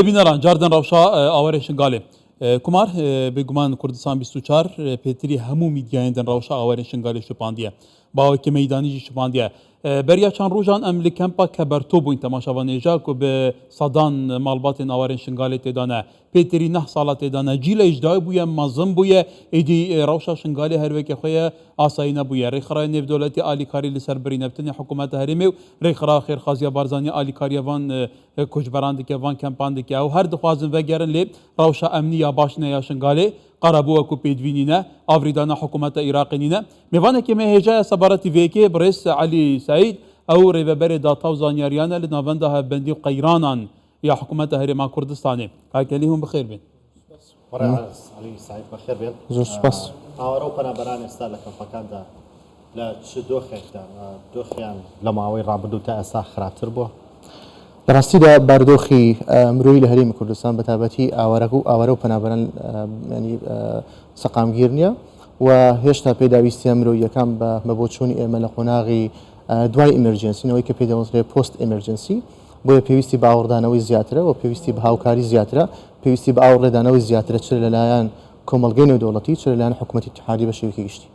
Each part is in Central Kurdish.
ببینەران جاردن ڕەوشا ئاوەرێ شنگالێ کومار بێگومان کوردستان 24 پێتری هەموو میدیایەندن ڕەوشا ئاوەرێ شنگالێ شوپاندیە باوەکی مەیدانیژی شوپاندیە بەریا چەند ڕۆژان ئەم لە کەمپا کە بەرتۆ بووین تەماشاوانێژا و بە سەدان ماڵباتێن ئاوەرێ شنگالێ تێدانە پێتری نەح ساڵا تێدانە جیلە ئیجدای بووە مەزم بووە ئیدی ڕەوشا شنگالێ هەروەکە خۆیە ئاسایی نەبووە ڕێکخراوی نێودەوڵەتی ئالیکاری لەسەر برینەبتنی حکوومەتە هەرێمێ و ڕێکخراو خێرخوازیە بارزانانی ئالیکاریەوان کوچبەرانێکەوان کەمپاندێکی ئەو هەر دخوازن vegeren lê rawşa emnî ya başine ya şingalê qarabuwa ku pêdivînîne avridana hikûmeta Iraqê nîne mêvanekê me hêjaya sebaretî vêkê birêz Elî Seîd ew rêveberê dataw zanyariyan e li navenda hevbendî û qeyranan ya hikûmeta Herêma Kurdistanê Hakelî hûn bixêr bên Elî Seîd bixêr bên زۆر سوپاس ئاوەرە و پەنابەران ئێستا لە کەمپەکاندا لە چ دۆخێکدا دۆخیان لە ماوەی ڕابردوو تا ئێستا خراپتر بووە لە ڕاستیدا بارودۆخی مرۆیی لە هەرێمی کوردستان بە تایبەتی ئاوەرە و پەنابەران ینی سەقامگیر نییە و هێشتا پێداویستیە مرۆییەکان بە مەبۆچوونی ئێمە لە قۆناغی دوای ئیمەرجەنسینەوەی کە پێدەوەڵێت پۆست ئیمەرجەنسی بۆیە پێویستی باوەڕدانەوەی زیاترە و پێویستی بە هاوکاری زیاترە پێویستی بە ئاوڕێدانەوەی زیاترە چ لەلایەن کۆمەڵگەی نێودەوڵەتی چ لەلایەن حکوومەتی اتحادی بە شێوەیەکی گشتی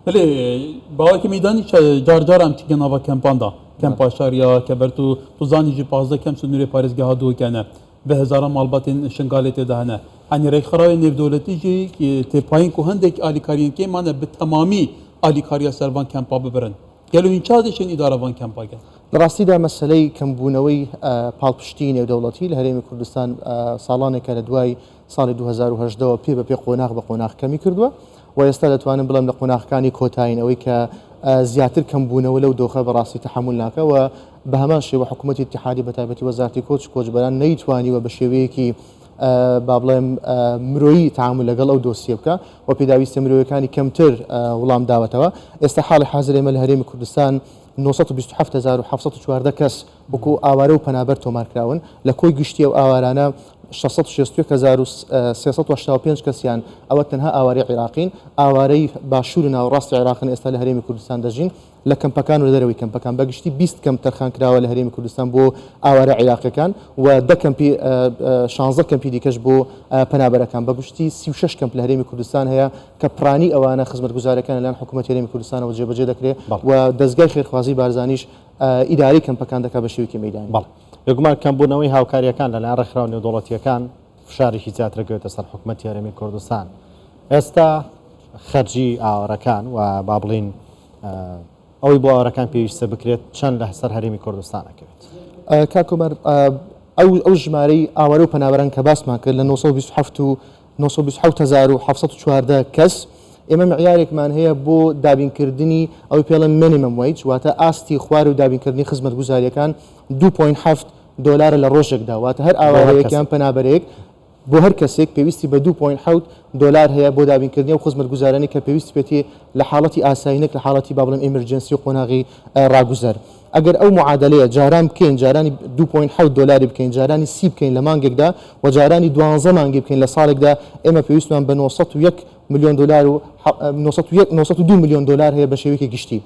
بەێ باوەکی میدانی جارجار ئەم تیکە ناوە کەمپاندا کەمپا شاریا کە بەر و توزانیجی پازدە کەم سنوورێ پارێزگەها دووکەنە بە هزاران ماڵباتên شنگالê tê de hene henî rêxirayê nêvdewletî jî têpayîn ku hindek alîkariyên kêmane bi temamî alîkariya ser van kempa bibirin gelo hîn ça dişên îdara van kempa ge لە ڕاستیدا مەسلەی کەمبوونەوەی پاڵپشتی نێودەوڵەتی لە هەرێمی کوردستان ساڵانێکە لە دوای ساڵی 2010ەوە پێ بە پێ قۆناغ بە قۆناغ کەمی کردووە و ئێستا دەتوانم بڵێم لە قۆناغەکانی کۆتایینەوەی کە زیاتر کەمبوونەوە لەو دۆخە بەڕاستی تەحمل ناکەوە بە هەمان شێوە حکوومەتی اتحادی بە تایبەتی وەزارەتی کۆچبەران نەیتوانیوە بە شێوەیەکی با بڵێم مرۆیی تعامل لەگەڵ ئەو دۆسیە بکە و پێداویستە مرۆیەکانی کەمتر وەڵام داوەتەوە ئێستا حاڵی حازر ئێمە لە هەرێمی کوردستان 9274 کەس وەکو ئاوارە و پەنابەر تۆمارکراون لە کۆی گشتی ئەو ئاوارانە 663 کەسیان ئەوە تەنها ئاوارەی عێراقین ئاوارەی باشوور و ناوەڕاستی عێراقن ئێستا لە هەرێمی کوردستان دەژین لە کەمپەکان و لە دەرەوەی کەمپەکان بەگشتی 20 کەم تەرخان کراوە لە هەرێمی کوردستان بۆ ئاوارە عێراقیەکان و 16 کەمپی دیکەش بۆ پەنابەرەکان بەگشتی 36 کەمپ لە هەرێمی کوردستان هەیە کە پرانی ئەوانە خزمەتگوزارەکان لەلایەن حکوومەتی هەرێمی کوردستانەوە جێبەجێ دەکرێت و دەستگای خێرخوازی بارزانیش ئیداری کەمپەکان دەکات بە شێوەیەکی مەیدانی بێگومان کەمبوونەوەی هاوکاریەکان لەلایەن ڕێکخراو نێودەوڵەتیەکان فشارێکی زیاتر گوێتە سەر حکوومەتی هەرێمی کوردستان ئێستا خەرجی ئاوەرەکان و با بڵین ئەوەی بۆ ئاوەرەکان پێویستە بکرێت چەند لە سەر هەرێمی کوردستانەکەوێت کاکۆمەر ئەو ژمارەی ئاوەرە و پەنابەران کە باسمان کرد لە 927,714 کەس ئێمە معیارێکمان هەیە بۆ دابینکردنی ئەوی پێڵێن مینیمم ویج واتە ئاستی خوار و دابینکردنی خزمەتگوزاریەکان 2.7 دلار لە ڕۆژێکدا واتە هەر ئاوارەیەکیان پەنابەرێک بۆ هەر کەسێک پێویستی بە 2.7 دلار هەیە بۆ دابینکردنی و خزمەتگوزارانی کە پێویستی پێێتی لە حاڵەتی ئاساییەک لە حاڵەتی با بڵێن ئیمەرجەنسی و قۆناغی ڕاگوزەر ئەگەر ئەو معادلەیە جاران بکەین جارانی 2.7 دلاری بکەین جارانی 30 بکەین لە مانگێکدا و جارانی 12 مانگی بکەین لە ساڵێکدا ئێمە پێویستمان بە 901 میلیۆن دلار و 902 میلیۆن دلار هەیە بە شێوەیەکی گشتی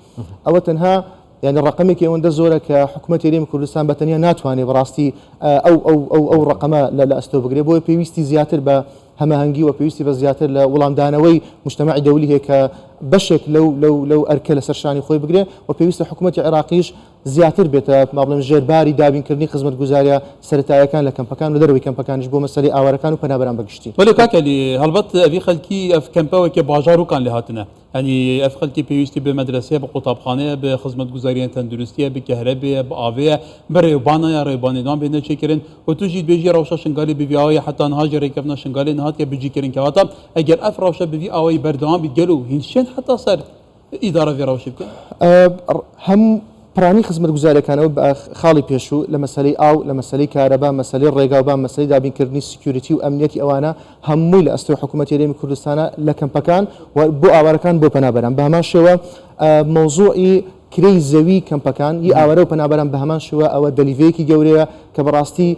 ئەوە تەنها یعنی ڕقمێکی ئەوەندە زۆرە کە حکوومەتی هەرێمی کوردستان بەتەنیا ناتوانێت بەڕاستی ئەو ڕقمە لە ئەستۆ بگرێت بۆیە پێویستی زیاتر بە هەماهەنگی و پێویستی بە زیاتر لە وەڵامدانەوەی مجتەمەعی دەولی هەیە کە بەشێک لەو ئەرکە لە سەرشانی خۆی بگرێ و پێویستە حکوومەتی عێراقیش زیاتر بێتە مابڵێن ژێرباری دابینکردنی خزمەتگوزاریە سەرەتایەکان لە کەمپەکان و دەرەوەی کەمپەکانیش بۆ مەسەلەی ئاوارەکان و پەنابەران بەگشتی ولی کاکەلی هەڵبەت ئەوی خەلکی ئەف کەمپەوەکە باژاروکان لێ هاتنە هەنی ئەف خەلکی پێویستی بە مەدرسەیە بە قوتابخانەیە بە خزمەتگوزاریان تەندروستیە بە کەهرەبەیە بە ئاوەیە بە ڕێوبانەیە ڕێبانێدان بێنە چێکردن و توژی بێژی ڕەوشە شنگالی بڤیاوەیە حتا نهاجە ڕێکەفنە شنگالی نهاتکە بجیکردن کەواتە ئەگەر ئەف ڕەوشە بڤی ئاوەی بەردەوام بیت گەلو هینشێن حتا سەر ئیدارە vê ڕەوشی بکەن هەموو پرانی خزمەتگوزاریەکانەوە بە خاڵی پێشوو لە مەسلەی ئاو لە مەسلەی کارەبا مەسلەی ڕێگاوبان مەسلەی دابینکردنی سکیوریتی و ئەمنیەتی ئەوانە هەمووی لە ئەستۆی حکوومەتی هەرێمی کوردستانە لە کەمپەکان و بۆ ئاوارەکان بۆ پەنابەران بە هەمان شێوە مۆزوعی کرەی زەوی کەمپەکان هی ئاوارە و پەنابەران بە هەمان شووە ئەوە دەلیڤەیەکی گەورەیە کە بەڕاستی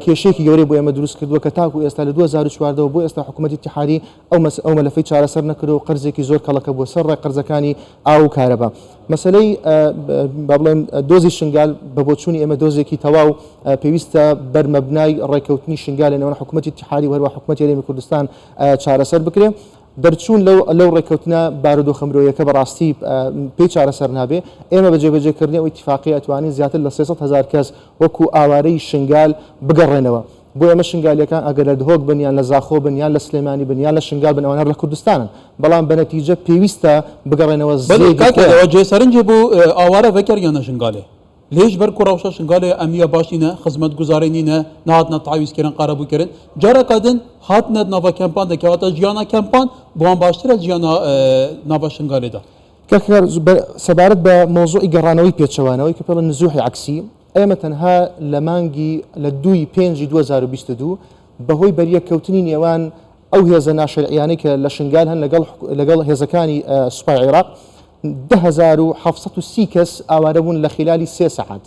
کێشەیەکی گەورەی بۆ ئێمە دروست کردووە کە تاکو ئێستا لە 2014 بۆ ئێستا حکوومەتی اتحادی ئەو مەلەفەی چارەسەر نەکردو و قەرزێکی زۆر کەڵەکە بۆ سەر ڕێ قەرزەکانی ئاو و کارەبا. مەسەلەی با بڵێن دۆزی شنگال بە بۆچوونی ئێمە دۆزێکی تەواو پێویستە بەرمەبنای ڕێکەوتنی شنگال لەنێوان حکوومەتی اتحادی و هەروە حکوومەتی هەرێمی کوردستان چارەسەر بکرێ. دەرچوون لەو ڕێکەوتنە بارودۆ خەمرۆیەکە بەڕاستی پێی چارەسەر نابێ. ئێمە بە جێبەجێکردنی ئەو اتفاقی ئەتوانین زیاتر لە 300,000 کەس وەکو ئاوارەی شنگال بگەڕێنەوە. بۆ ئێمە شنگالیەکان ئەگەر لە دهۆک بنیان لە زاخۆ بنیان لە سلێمانی بنیان لە شنگال بن ئەوانە لە کوردستانن، بەڵام بە نەتیجە پێویستە بگەڕێنەوە جێ سەرنجێ بۆ ئاوارە ڤەکەریانە شنگالێ ليش بركو روشا شنغالي امنيه باشينا خدمت گزارينينا نهاتنا تعويض كرن قرابو كرن جارا قادن هاتنا نافا كامبان دا كواتا جيانا كامبان بوان باشتر جيانا نافا شنغالي دا كاكر سبارت بموضوع قرانوي بيتشوانوي كبل النزوح عكسي ايما تنها لمانجي لدوي بينجي 2022 بهوي بريا كوتنين يوان او هيزا ناشر يعني لشنغال هن لقل هيزكاني سباي العراق 10,730 کەس ئاوارەبوون لە خلالی 3 ساعات.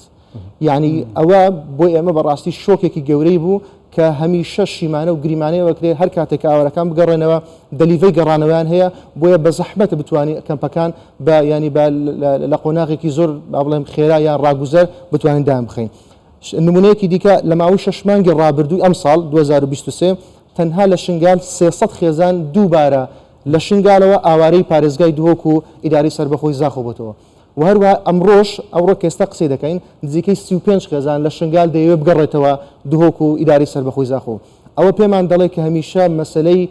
یعنی ئەوە بۆ ئێمە بەڕاستی شۆکێکی گەورەی بوو کە هەمیشە شیمانە و گریمانەیەوە کرێ هەر کاتێک ئاوارەکان بگەڕێنەوە دەلیڤەی گەڕانەوەیان هەیە بۆیە بە زەحمەتە بتوانین کەمپەکان بە ینی لە قۆناغێکی زۆر بڵێم خێرا یان ڕاگوزەر بتوانین دام بخەین. نمونەیەکی دیکە لە ماوەی 6 مانگی ڕابردووی ئەم ساڵ 2023 تەنها لە شنگال 300 خێزان دووبارە لە شنگالەوە ئاوارەی پارێزگای دهۆک و ئیداری سەربەخۆی زاخۆ بۆتەوە و هەروە ئەمڕۆژ ئەوڕۆ کێستا قسەی دەکەین نزیکەی 35 خێزان لە شنگال دەیەوێت بگەڕێتەوە دهۆک و ئیداری سەربەخۆی زاخۆ. ئەوە پێمان دەڵێ کە هەمیشە مەسلەی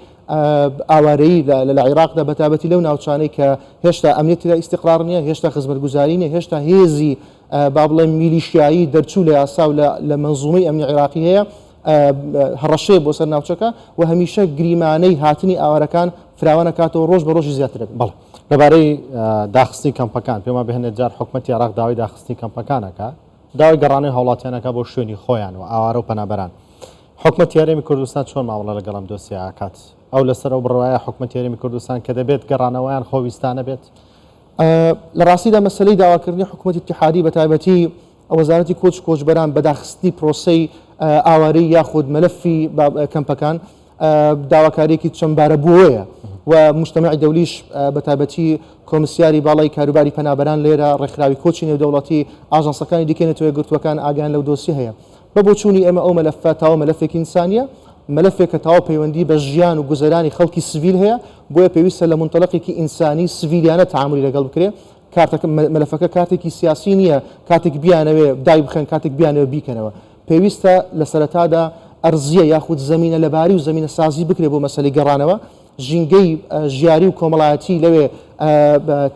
ئاوارەیی لە عێراقدا بەتابەتی لەو ناوچانەی کە هێشتا ئەمنیەتی استیقرار نییە، هێشتا خزمەتگوزاری نیە، هێشتا هێزی با بڵێن میلیشیایی دەرچوو لە یاسا و لە منزومەی ئەمنی عێراقی هەیە هەڕەشەیە بۆ سەر ناوچەکە و هەمیشە گریمانەی هاتنی ئاوارەکان فراوانە کاتەوە ڕۆژ بە ڕۆژی زیاتر دەبێت. بەڵێ لەبارەی داخستنی کەمپەکان پێما بهێنێت جار حکوومەتی عێراق داوای داخستنی کەمپەکانەکە داوای گەڕانەی هاوڵاتیانەکە بۆ شوێنی خۆیان و ئاوارە و پەنابەران. حکوومەتی هەرێمی کوردستان چۆن ماوەڵە لەگەڵم دۆسیە ئاکات ئەو لەسەر ئەو بڕواایە حکوومەتی هەرێمی کوردستان کە دەبێت گەڕانەوەیان خۆویستانە بێت؟ لە ڕاستیدا مەسلەی داواکردنی حکوومەتی اتحادی بەتایبەتی وەزارەتی کۆچبەران بە داخستنی پرۆسەی ئاوارەی یاخود مەلەفی کەمپەکان داواکاریەکی چەندبارە بووەیە و مجتەمەعی دەولیش بەتایبەتی کۆمسیاری باڵای کاروباری پەنابەران لێرە ڕێکخراوی کۆچی نێودەوڵەتی ئاژانسەکانی دیکەنێتەوە گرتوەکان ئاگیان لەو دۆسی هەیە. بە بۆچوونی ئێمە ئەو مەلەفە تاوە مەلەفێکی ئینسانیە، مەلەفێکە تاوە پەیوەندی بە ژیان و گوزەرانی خەڵکی سڤیل هەیە بۆیە پێویستە لە منتەڵەقێکی ئینسانی سڤیلیانە تعاملی لەگەڵ بکرێ. مەلەفەکە کاتێکی سیاسی نییە، کاتێک بیانەوێ دای بخەن کاتێک بیانەوە بیکەنەوە. پێویستە لە سەرەتادا ئەرزیە یاخود زمینە لەباری و زمینە سازی بکرێ بۆ مەسەلەی گەڕانەوە ژینگەی ژیاری و کۆمەڵایەتی لەوێ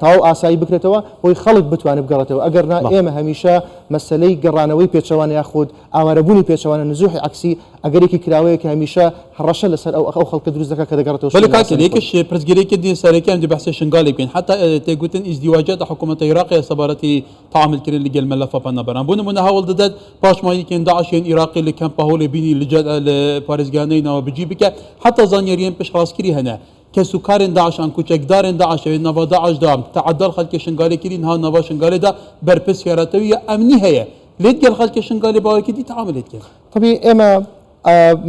تاو ئاسایی بکرێتەوە بۆی خەڵک بتوانێت بگەڕێتەوە. ئەگەرنا ئێمە هەمیشە مەسلەی گەڕانەوەی پێچەوانە یاخود ئاوارەبوونی پێچەوانە نزوحی عکسی ئەگەرێکی کراوەیە کە هەمیشە هەڕەشە لەسەر ئەو خەڵکە دروست دەکات کە دەگەڕێتەوە. بەڵێ کاکێکش پرسگیرێکی دی سەرەکیان دی بەحسێ شنگالێک بین حتا تێگوتن ئیزدیواجات حکوومەتە عێراقی سەبارەتی تعاملکردن لەگەڵ مەلەفە پەنابەران بۆ نمونە هەوڵ دەدات پاشماوەیەکیان داعشیان عێراقی لە کەمپە هەوڵێ بینی لە پارێزگانەیەوە بجی بکە حتا زانیاریان پێشڕاستکردی هەنە كسكارين داعش أن كوتشكدارين داعش نوا داعش دام تعدل خلق شنغالي كرين ها نوا شنغالي دا بربس ياراتوية أمني هي ليت قال خلق شنغالي باوكي دي تعاملت كده طبيعي إما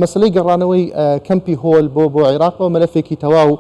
مسألة قرانوي كمبي هول بو عراق وملفكي تواو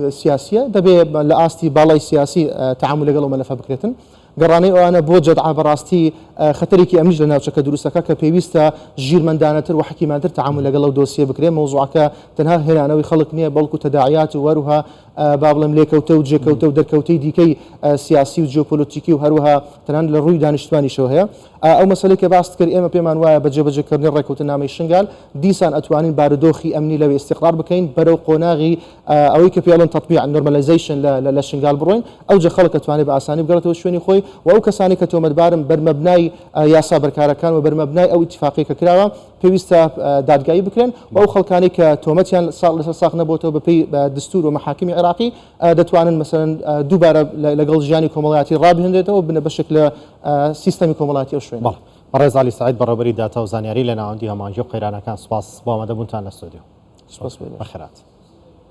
سياسية دبي لآستي بالاي سياسي تعامل قالوا ملف بكرتن قراني وأنا بوجد عبر راستي خطريكي أمنيج لنا وشك دروسك كبيوستا جير من دانتر وحكي مانتر تعامل قالوا دوسية بكري موضوعك تنها هنا أنا ويخلق نية بلكو تداعيات وروها بابلم ليكوتو جيكوتو دركوتي ديكي سياسي وجيوبوليتيكي وهروها تنها للروي دانشتواني شو هي أو مسألة كباست كر إما بيمان وايا بجي كرني الركوت نامي شنغال ديسان أتوانين باردوخي أمني لو استقرار بكين برو قناغي أو يكفي تطبيع النورماليزيشن للشنغال بروين أو جا خلق أتواني بأساني بقرته شويني خوي وأو كساني كتومد بارم برمبناي ياسا بركاركان وبرمبناي أو اتفاقي كراوا بيوستا دادقاي بكرين وأو خلقاني كتومتيان ساق نبوتو ببي دستور ومحاكم عراقي دتوانن مثلا دوباره لقل جاني كومالاتي رابي هندتو بشكل سيستمي كومالاتي شوين. ڕێز علی سعید بەڕێوەبەری داتا و زانیاری لە ناوەندی هەمانجی و قەیرانەکان سوپاس بۆ ئامادەبوونتان لە ستۆدیۆ. سپاس بەخێرات.